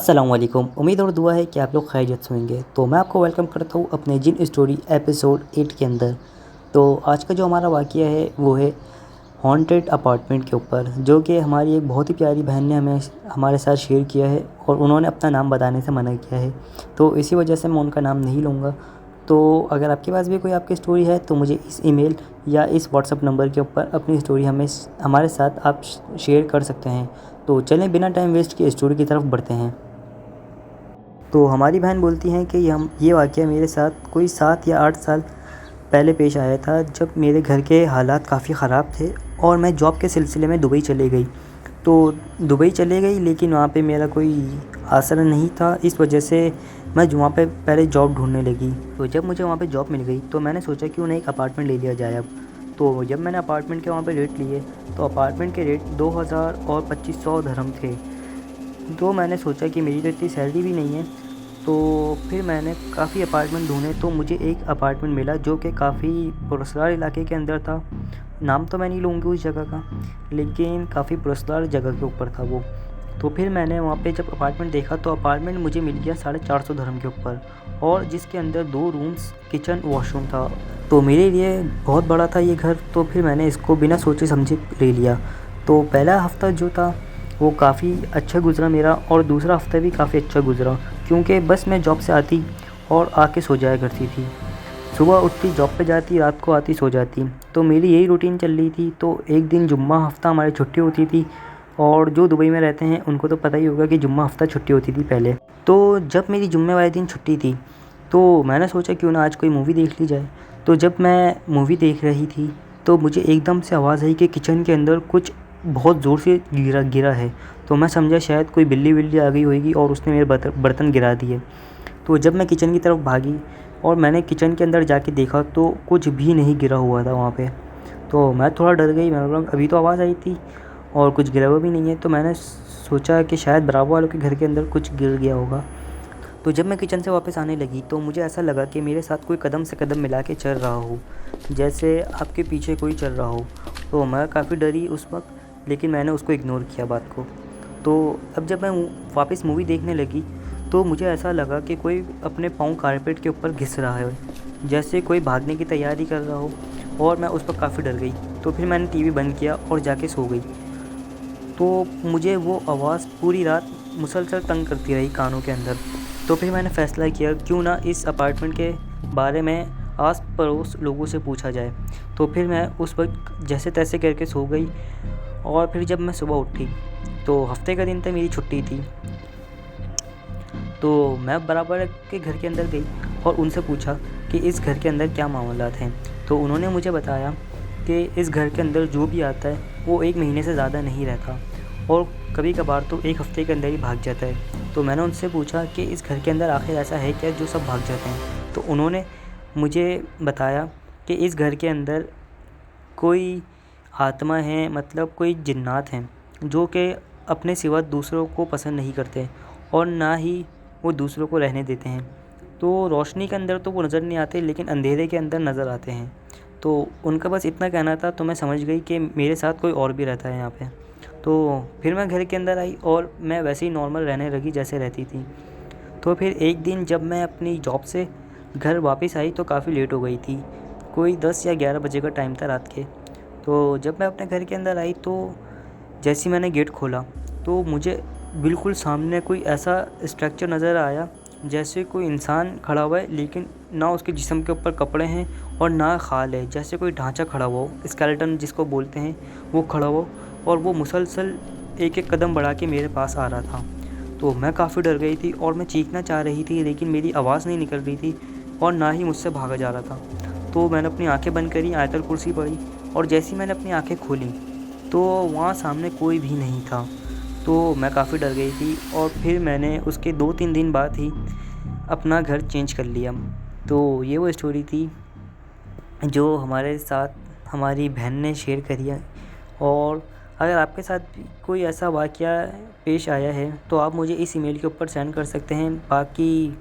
अस्सलाम वालेकुम। उम्मीद और दुआ है कि आप लोग खैरियत से होंगे। तो मैं आपको वेलकम करता हूँ अपने जिन स्टोरी एपिसोड 8 के अंदर। तो आज का जो हमारा वाक़या है वो है हॉन्टेड अपार्टमेंट के ऊपर, जो कि हमारी एक बहुत ही प्यारी बहन ने हमें हमारे साथ शेयर किया है और उन्होंने अपना नाम बताने से मना किया है। तो इसी वजह से मैं उनका नाम नहीं लूँगा। तो अगर आपके पास भी कोई आपकी स्टोरी है तो मुझे इस ईमेल या इस व्हाट्सएप नंबर के ऊपर अपनी स्टोरी हमारे साथ आप शेयर कर सकते हैं। तो चलें बिना टाइम वेस्ट किए स्टोरी की तरफ बढ़ते हैं। तो हमारी बहन बोलती हैं कि ये वाक़या मेरे साथ कोई 7 या 8 साल पहले पेश आया था, जब मेरे घर के हालात काफ़ी ख़राब थे और मैं जॉब के सिलसिले में दुबई चली गई। तो दुबई चले गई, लेकिन वहाँ पे मेरा कोई आसरा नहीं था। इस वजह से मैं वहाँ पे पहले जॉब ढूँढने लगी। तो जब मुझे वहाँ पे जॉब मिल गई तो मैंने सोचा क्यों ना एक अपार्टमेंट ले लिया जाए अब। तो जब मैंने अपार्टमेंट के वहाँ पे रेट लिए तो अपार्टमेंट के रेट 2000 और 2500 दिरहम थे। तो मैंने सोचा कि मेरी तो इतनी सैलरी भी नहीं है। तो फिर मैंने काफ़ी अपार्टमेंट ढूँढे तो मुझे एक अपार्टमेंट मिला जो कि काफ़ी पुरस्कार इलाके के अंदर था। नाम तो मैं नहीं लूँगी उस जगह का, लेकिन काफ़ी पुरस्कार जगह के ऊपर था वो। तो फिर मैंने वहाँ पे जब अपार्टमेंट देखा तो अपार्टमेंट मुझे मिल गया 450 दिरहम के ऊपर, और जिसके अंदर 2 रूम्स, किचन, वॉशरूम था। तो मेरे लिए बहुत बड़ा था ये घर। तो फिर मैंने इसको बिना सोचे समझे ले लिया। तो पहला हफ़्ता जो था वो काफ़ी अच्छा गुज़रा मेरा, और दूसरा हफ़्ता भी काफ़ी अच्छा गुज़रा, क्योंकि बस मैं जॉब से आती और आके सो जाया करती थी। सुबह उठती, जॉब पे जाती, रात को आती, सो जाती। तो मेरी यही रूटीन चल रही थी। तो एक दिन जुम्मा हफ़्ता हमारी छुट्टी होती थी, और जो दुबई में रहते हैं उनको तो पता ही होगा कि जुम्मा हफ़्ता छुट्टी होती थी पहले। तो जब मेरी जुम्मे वाले दिन छुट्टी थी तो मैंने सोचा क्यों ना आज कोई मूवी देख ली जाए। तो जब मैं मूवी देख रही थी तो मुझे एकदम से आवाज़ आई कि किचन के अंदर कुछ बहुत ज़ोर से गिरा है। तो मैं समझा शायद कोई बिल्ली विल्ली आ गई होगी और उसने मेरे बर्तन गिरा दिए। तो जब मैं किचन की तरफ भागी और मैंने किचन के अंदर जाके देखा तो कुछ भी नहीं गिरा हुआ था वहाँ पे। तो मैं थोड़ा डर गई। मैंने बोला अभी तो आवाज़ आई थी और कुछ गिरा हुआ भी नहीं है। तो मैंने सोचा कि शायद बराबर वालों के घर के अंदर कुछ गिर गया होगा। तो जब मैं किचन से वापस आने लगी तो मुझे ऐसा लगा कि मेरे साथ कोई कदम से कदम मिला के चल रहा हो, जैसे आपके पीछे कोई चल रहा हो। तो मैं काफ़ी डरी उस वक्त, लेकिन मैंने उसको इग्नोर किया बात को। तो अब जब मैं वापस मूवी देखने लगी तो मुझे ऐसा लगा कि कोई अपने पाँव कारपेट के ऊपर घिस रहा है, जैसे कोई भागने की तैयारी कर रहा हो, और मैं उस पर काफ़ी डर गई। तो फिर मैंने टीवी बंद किया और जाके सो गई। तो मुझे वो आवाज़ पूरी रात मुसलसल तंग करती रही कानों के अंदर। तो फिर मैंने फ़ैसला किया क्यों ना इस अपार्टमेंट के बारे में आस पड़ोस लोगों से पूछा जाए। तो फिर मैं उस वक्त जैसे तैसे करके सो गई, और फिर जब मैं सुबह उठी तो हफ्ते का दिन था, मेरी छुट्टी थी। तो मैं बराबर के घर के अंदर गई और उनसे पूछा कि इस घर के अंदर क्या मामलात हैं। तो उन्होंने मुझे बताया कि इस घर के अंदर जो भी आता है वो 1 महीने से ज़्यादा नहीं रहता, और कभी कभार तो 1 हफ़्ते के अंदर ही भाग जाता है। तो मैंने उनसे पूछा कि इस घर के अंदर आखिर ऐसा है क्या जो सब भाग जाते हैं। तो उन्होंने मुझे बताया कि इस घर के अंदर कोई आत्मा है, मतलब कोई जिन्नात हैं जो कि अपने सिवा दूसरों को पसंद नहीं करते, और ना ही वो दूसरों को रहने देते हैं। तो रोशनी के अंदर तो वो नज़र नहीं आते, लेकिन अंधेरे के अंदर नज़र आते हैं। तो उनका बस इतना कहना था। तो मैं समझ गई कि मेरे साथ कोई और भी रहता है यहाँ पे। तो फिर मैं घर के अंदर आई और मैं वैसे ही नॉर्मल रहने लगी जैसे रहती थी। तो फिर एक दिन जब मैं अपनी जॉब से घर वापस आई तो काफ़ी लेट हो गई थी, कोई 10 या 11 बजे का टाइम था रात के। तो जब मैं अपने घर के अंदर आई तो जैसे ही मैंने गेट खोला तो मुझे बिल्कुल सामने कोई ऐसा स्ट्रक्चर नज़र आया जैसे कोई इंसान खड़ा हुआ है, लेकिन ना उसके जिस्म के ऊपर कपड़े हैं और ना खाल है। जैसे कोई ढांचा खड़ा हुआ हो, स्केलेटन जिसको बोलते हैं, वो खड़ा हुआ, और वो मुसलसल एक एक कदम बढ़ा के मेरे पास आ रहा था। तो मैं काफ़ी डर गई थी और मैं चीखना चाह रही थी, लेकिन मेरी आवाज़ नहीं निकल रही थी और ना ही मुझसे भागा जा रहा था। तो मैंने अपनी आंखें बंद करी, आयतल कुर्सी पढ़ी, और जैसे ही मैंने अपनी आंखें खोली तो वहाँ सामने कोई भी नहीं था। तो मैं काफ़ी डर गई थी, और फिर मैंने उसके 2-3 दिन बाद ही अपना घर चेंज कर लिया। तो ये वो स्टोरी थी जो हमारे साथ हमारी बहन ने शेयर करी है। और अगर आपके साथ भी कोई ऐसा वाक़या पेश आया है तो आप मुझे इस ईमेल के ऊपर सेंड कर सकते हैं। बाकी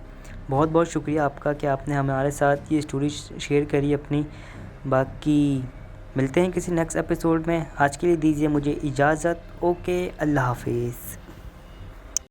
बहुत बहुत शुक्रिया आपका कि आपने हमारे साथ ये स्टोरी शेयर करी अपनी। बाकी मिलते हैं किसी नेक्स्ट एपिसोड में। आज के लिए दीजिए मुझे इजाज़त। ओके, अल्लाह हाफिज़।